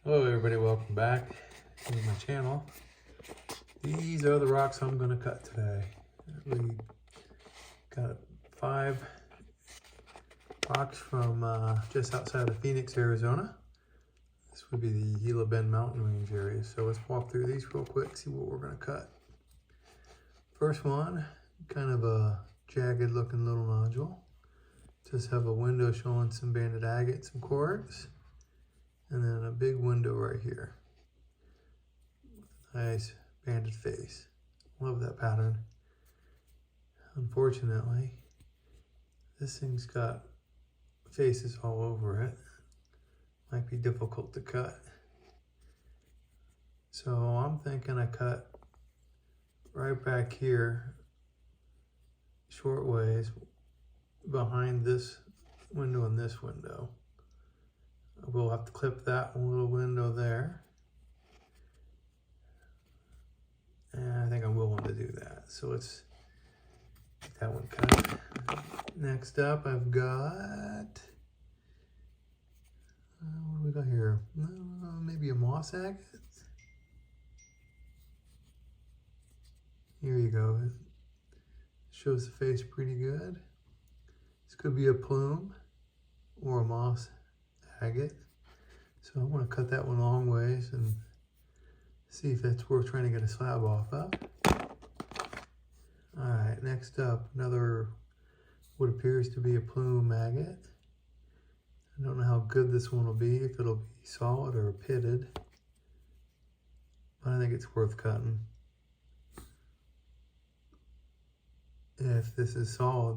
Hello everybody, welcome back to my channel. These are the rocks I'm going to cut today. We got 5 rocks from just outside of Phoenix, Arizona. This would be the Gila Bend Mountain Range area. So let's walk through these real quick, see what we're going to cut. First one, kind of a jagged looking little nodule. Just have a window showing some banded agate, some quartz. And then a big window right here. Nice banded face. Love that pattern. Unfortunately, this thing's got faces all over it. Might be difficult to cut. So I'm thinking I cut right back here, short ways, behind this window and this window. We'll have to clip that little window there. And I think I'm willing to do that. So let's get that one cut. Next up, I've got, what do we got here? Maybe a moss agate? Here you go. It shows the face pretty good. This could be a plume or a moss agate. So I'm going to cut that one long ways and see if it's worth trying to get a slab off of. Alright, next up, another what appears to be a plume agate. I don't know how good this one will be, if it'll be solid or pitted, but I think it's worth cutting. If this is solid,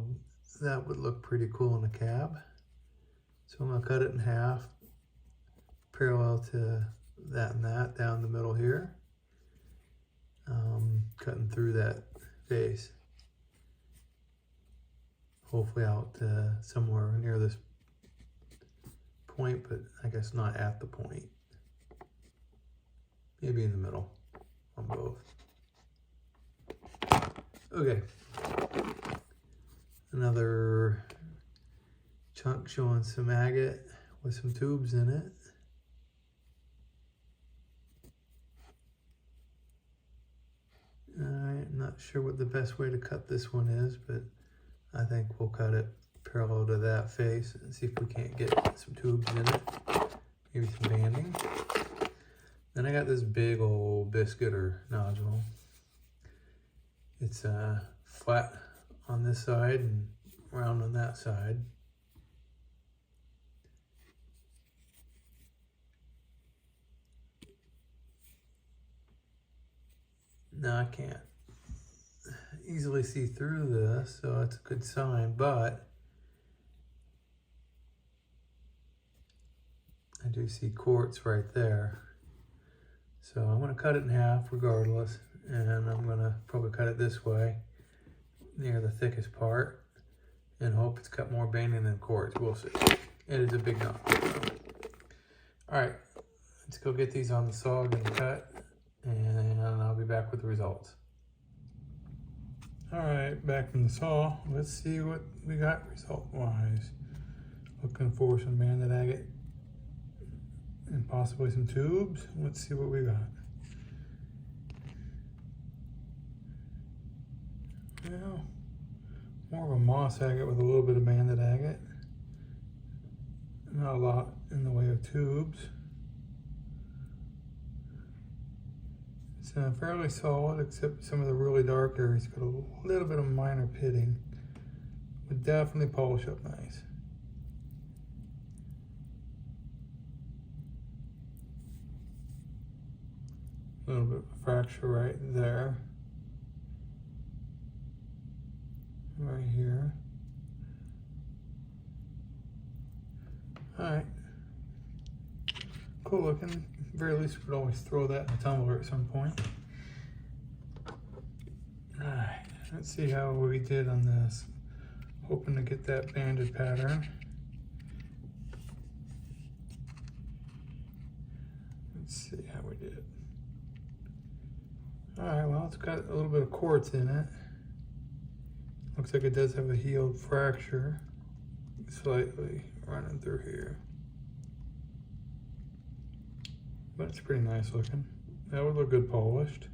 that would look pretty cool in a cab. So I'm going to cut it in half, parallel to that and that, down the middle here. Cutting through that face. Hopefully out somewhere near this point, but I guess not at the point. Maybe in the middle on both. Okay. Another chunk showing some agate with some tubes in it. I'm not sure what the best way to cut this one is, but I think we'll cut it parallel to that face and see if we can't get some tubes in it. Maybe some banding. Then I got this big old biscuit or nodule. It's flat on this side and round on that side. Now I can't easily see through this, so that's a good sign, but I do see quartz right there. So I'm going to cut it in half regardless, and I'm going to probably cut it this way near the thickest part and hope it's got more banding than quartz. We'll see. It is a big knot. Alright, let's go get these on the saw and cut, and I'll be back with the results. Alright, back from the saw. Let's see what we got result-wise. Looking for some banded agate and possibly some tubes. Let's see what we got. Well, more of a moss agate with a little bit of banded agate. Not a lot in the way of tubes. It's fairly solid, except some of the really dark areas got a little bit of minor pitting. Would definitely polish up nice. A little bit of a fracture right there. Right here. Alright. Cool looking. Very least we could always throw that in a tumbler at some point. Alright, let's see how we did on this. Hoping to get that banded pattern. Let's see how we did. Alright, well, it's got a little bit of quartz in it. Looks like it does have a healed fracture slightly running through here. but it's pretty nice looking. That would look good polished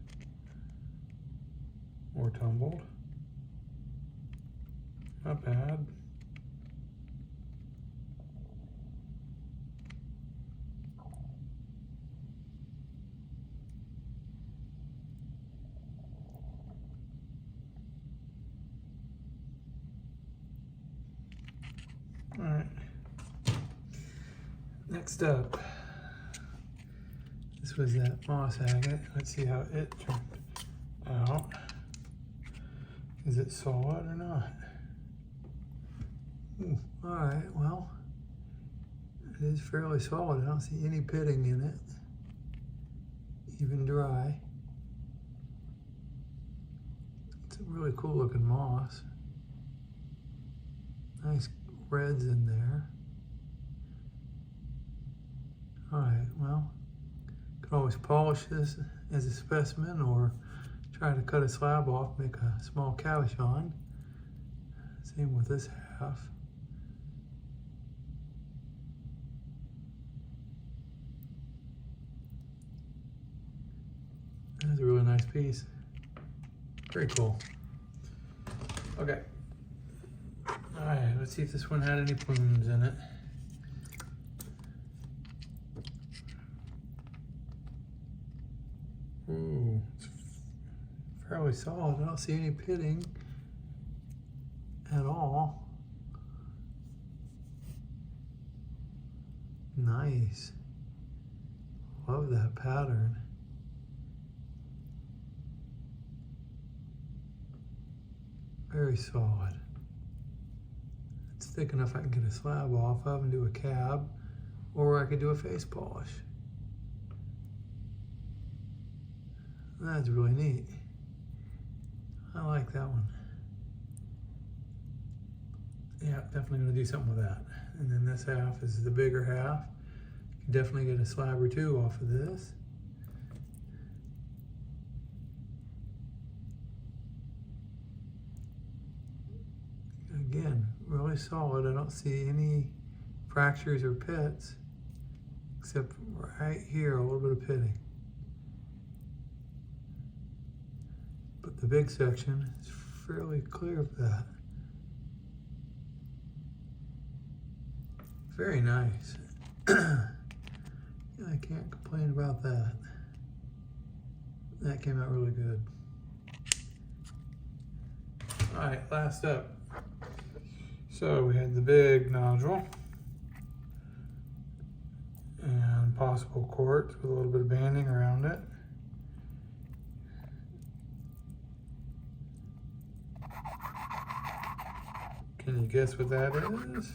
or tumbled. Not bad. All right. Next up, this was that moss agate. Let's see how it turned out. Is it solid or not? Ooh, all right, well, it is fairly solid. I don't see any pitting in it, even dry. It's a really cool looking moss. Nice reds in there. All right, well, could always polish this as a specimen or try to cut a slab off, make a small cabochon. Same with this half. That's a really nice piece. Very cool. Okay. All right, let's see if this one had any plumes in it. Ooh, it's fairly solid. I don't see any pitting at all. Nice. Love that pattern. Very solid. It's thick enough I can get a slab off of and do a cab, or I could do a face polish. That's really neat. I like that one. Yeah, definitely gonna do something with that. And then this half is the bigger half. You can definitely get a slab or two off of this. Again, really solid. I don't see any fractures or pits, except right here, a little bit of pitting. But the big section is fairly clear of that. Very nice. I can't complain about that. That came out really good. All right, last up. So we had the big nodule and possible quartz with a little bit of banding around it. Can you guess what that is?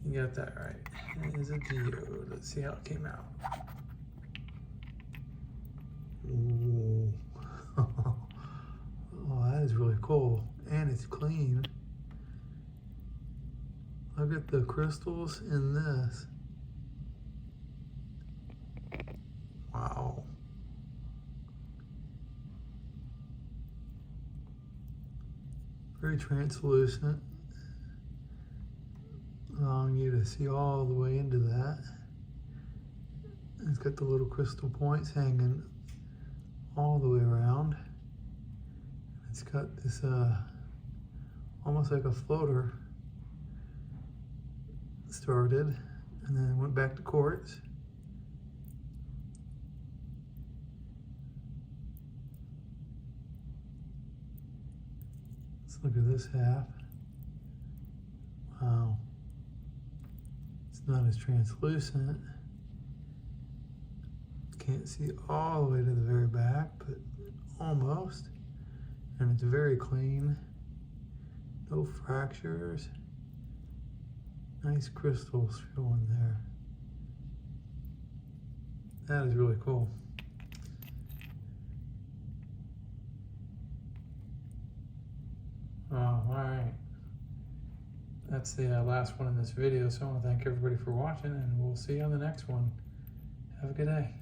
You got that right. It is a geode. Let's see how it came out. Ooh. Oh, that is really cool. And it's clean. Look at the crystals in this. Wow. Very translucent, allowing you to see all the way into that. It's got the little crystal points hanging all the way around. It's got this almost like a floater started and then went back to quartz. Let's look at this half. Wow. It's not as translucent. Can't see all the way to the very back, but almost. And it's very clean. No fractures. Nice crystals showing there. That is really cool. Oh, all right. That's the last one in this video, so I want to thank everybody for watching, and we'll see you on the next one. Have a good day.